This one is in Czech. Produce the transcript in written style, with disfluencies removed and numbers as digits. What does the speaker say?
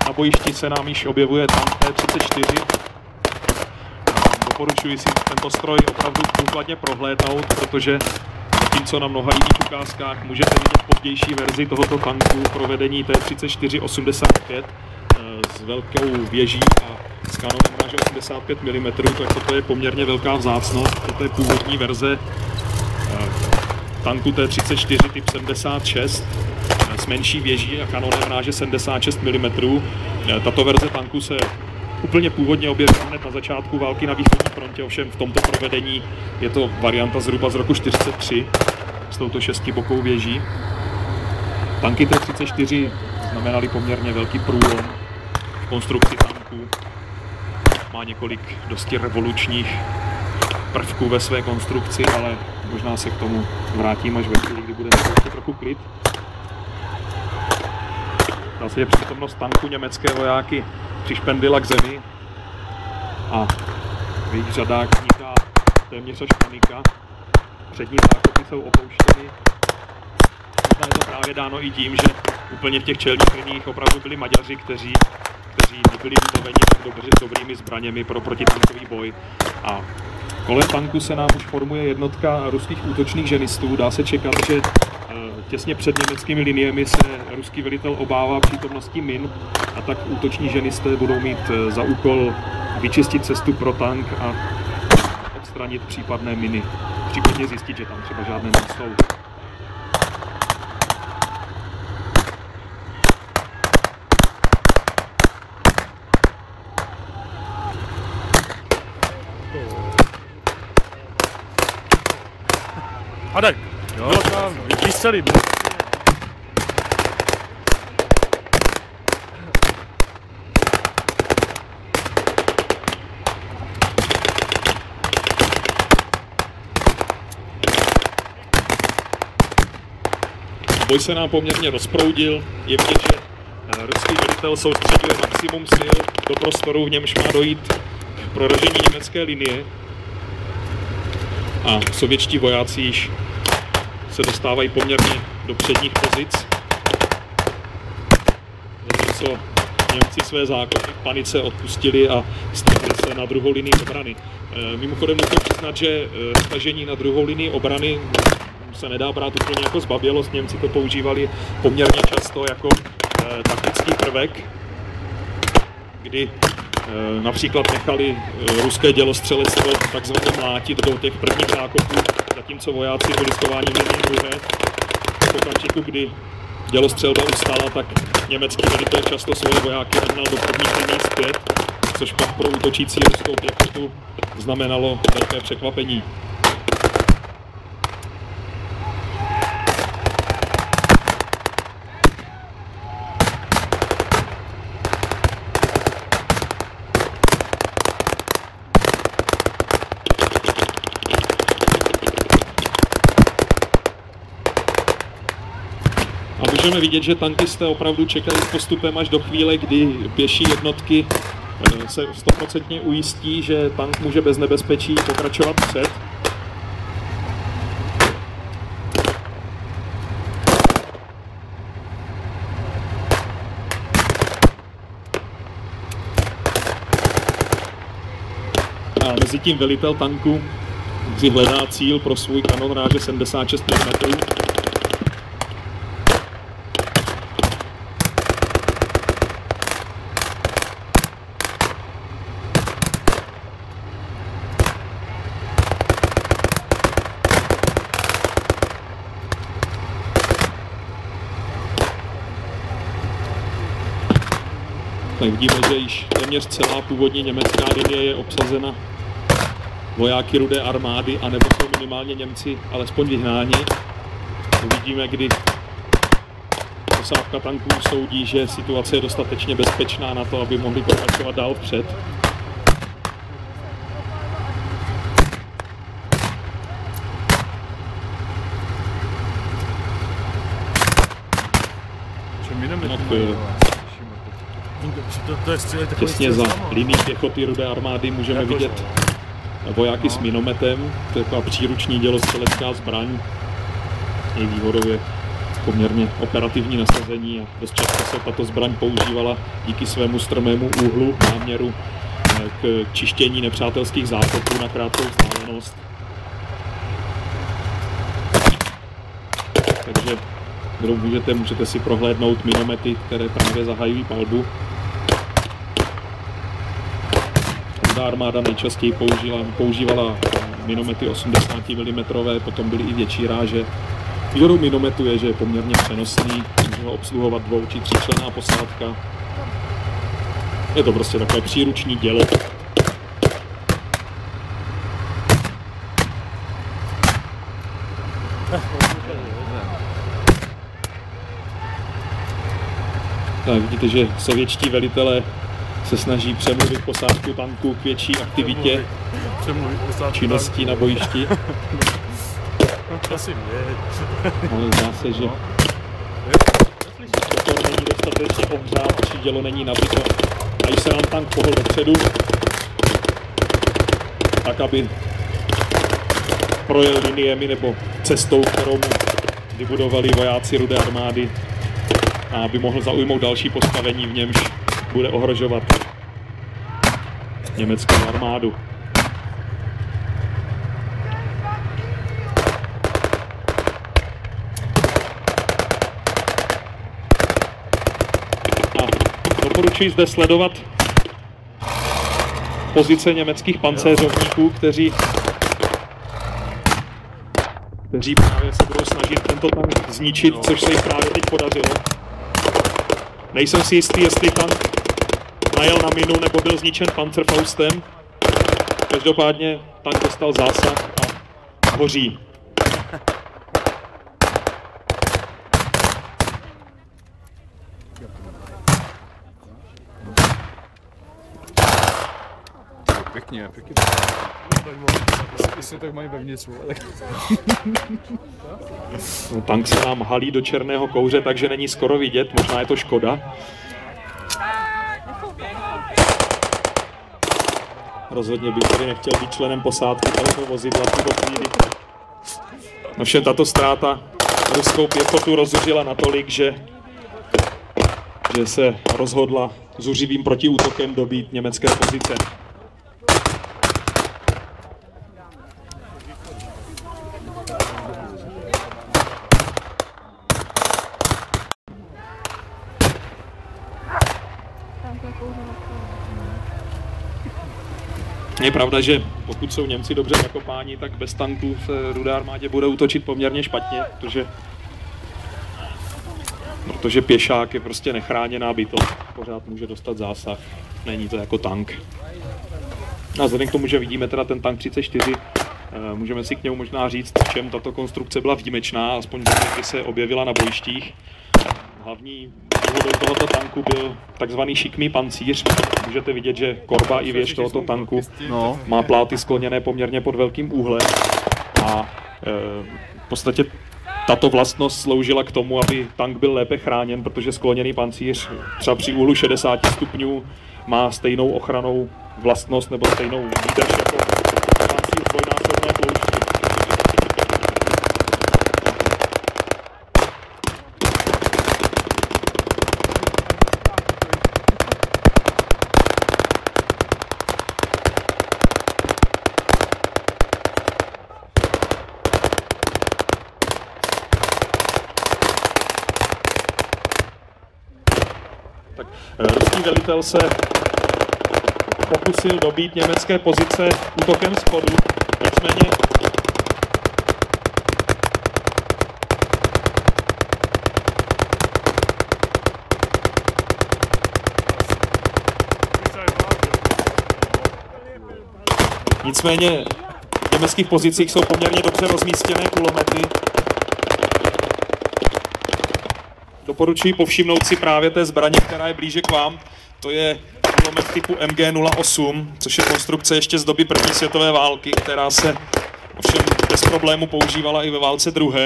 Na bojišti se nám již objevuje tank T-34. Doporučuji si tento stroj opravdu důkladně prohlédnout, protože zatímco na mnoha jiných ukázkách můžete vidět pozdější verzi tohoto tanku provedení T-34-85 s velkou věží a s kanonem ráže 85 mm, tak toto je poměrně velká vzácnost. Toto je původní verze tanku T-34 typ 76 s menší věží a kanonem ráže 76 mm. Tato verze tanku se úplně původně objevila hned na začátku války na východní frontě, ovšem v tomto provedení je to varianta zhruba z roku 1943 s touto šestibokou věží. Tanky T-34 znamenaly poměrně velký průlom v konstrukci tanků. Má několik dosti revolučních prvků ve své konstrukci, ale možná se k tomu vrátím až ve chvíli, kdy bude ještě trochu klid. Dá se, že přítomnost tanku německé vojáky přišpendila k zemi a v jejich řadách vzniká téměř až panika. Přední zákopy jsou opouštěny. Možná je to právě dáno i tím, že úplně v těch čelních liních opravdu byli Maďaři, kteří nebyli vybaveni tak dobrými zbraněmi pro protitankový boj. A kolem tanku se nám už formuje jednotka ruských útočných ženistů. Dá se čekat, že těsně před německými liniemi se ruský velitel obává přítomnosti min a tak útoční ženisté budou mít za úkol vyčistit cestu pro tank a odstranit případné miny. Případně zjistit, že tam třeba žádné nejsou. Hadek, jo, tam vystřelím. Boj se nám poměrně rozproudil, je vidět, že ruský velitel soustředuje maximum sil do prostoru, v němž má dojít k proražení německé linie. A sovětští vojáci již se dostávají poměrně do předních pozic. Zatímco Němci své zákopy v panice odpustili a stáhli se na druhou linii obrany. Mimochodem musím přiznat, že stažení na druhou linii obrany se nedá brát úplně jako zbabělost. Němci to používali poměrně často jako taktický prvek, kdy například nechali ruské dělostřelectvo takzvaně mlátit do těch prvních zákopů, zatímco vojáci byli schováni v linii druhé. V okamžiku, kdy dělostřelba ustala, tak německý velitel často svoje vojáky vyhnal do prvních liní zpět, což pak pro útočící ruskou pěchotu znamenalo velké překvapení. A můžeme vidět, že tankisté opravdu čekají s postupem až do chvíle, kdy pěší jednotky se 100% ujistí, že tank může bez nebezpečí pokračovat před. A mezi tím velitel tanku si hledá cíl pro svůj kanon ráže 76 mm. Tak vidíme, že již téměř celá původní německá linie je obsazena vojáky Rudé armády, anebo jsou minimálně Němci alespoň vyhnáni. Uvidíme, kdy posádka tanků soudí, že situace je dostatečně bezpečná na to, aby mohli pokračovat dál vpřed. Těsně za linií pěchoty Rudé armády můžeme vidět vojáky s minometem. To je taková příruční dělostřelecká zbraň. Její výhodou je poměrně operativní nasazení a dost často se tato zbraň používala díky svému stromému úhlu náměru k čištění nepřátelských zákopů na krátkou vzdálenost. Takže kdo můžete si prohlédnout minomety, které právě zahajují palbu. Rudá armáda nejčastěji používala minomety 80 mm, potom byly i větší ráže. Výhodou minometu je, že je poměrně přenosný, může ho obsluhovat 2- či 3členná posádka. Je to prostě takové příruční dělo. Tak vidíte, že sovětští velitelé se snaží přemluvit posádku tanku k větší aktivitě, činností na bojišti. Ale zdá se, že motor není dostatečně ohřát, či dělo není nabito. A když se nám tank pohl dopředu, tak aby projel liniemi nebo cestou, kterou mu vybudovali vojáci Rudé armády, a aby mohl zaujmout další postavení, v němž bude ohrožovat německou armádu. Doporučuji zde sledovat pozice německých pancéřovníků, kteří právě se budou snažit tento tank zničit, což se jim právě teď podařilo. Nejsem si jistý, jestli tank najel na minu nebo byl zničen Panzerfaustem. Každopádně tank dostal zásah a hoří. Pěkně. Jestli tak mají vevnitř. No, tank se nám halí do černého kouře, takže není skoro vidět, možná je to škoda. Rozhodně bych tady nechtěl být členem posádky tohoto vozidla v tuto chvíli. Ovšem tato ztráta ruskou pěchotu rozzuřila natolik, že se rozhodla zuřivým protiútokem dobít německé pozice. Je pravda, že pokud jsou Němci dobře zakopáni, tak bez tanků v Rudé armádě bude útočit poměrně špatně, protože pěšák je prostě nechráněná bytost, pořád může dostat zásah, není to jako tank. A vzhledem k tomu, že vidíme teda ten tank 34, můžeme si k němu možná říct, v čem tato konstrukce byla výjimečná, aspoň kdy se objevila na bojištích. Hlavní výhodou tohoto tanku byl takzvaný šikmý pancíř. Můžete vidět, že korba i věž tohoto tanku má pláty skloněné poměrně pod velkým úhlem. A v podstatě tato vlastnost sloužila k tomu, aby tank byl lépe chráněn, protože skloněný pancíř třeba při úhlu 60 stupňů má stejnou ochranou vlastnost nebo stejnou výdrž jako pancíř dvojnásobné tloušťky. Ruský velitel se pokusil dobít německé pozice útokem z chodu, nicméně v německých pozicích jsou poměrně dobře rozmístěné kulomety. Doporučuji povšimnout si právě té zbraně, která je blíže k vám. To je kulomet typu MG08, což je konstrukce ještě z doby první světové války, která se ovšem bez problému používala i ve válce druhé.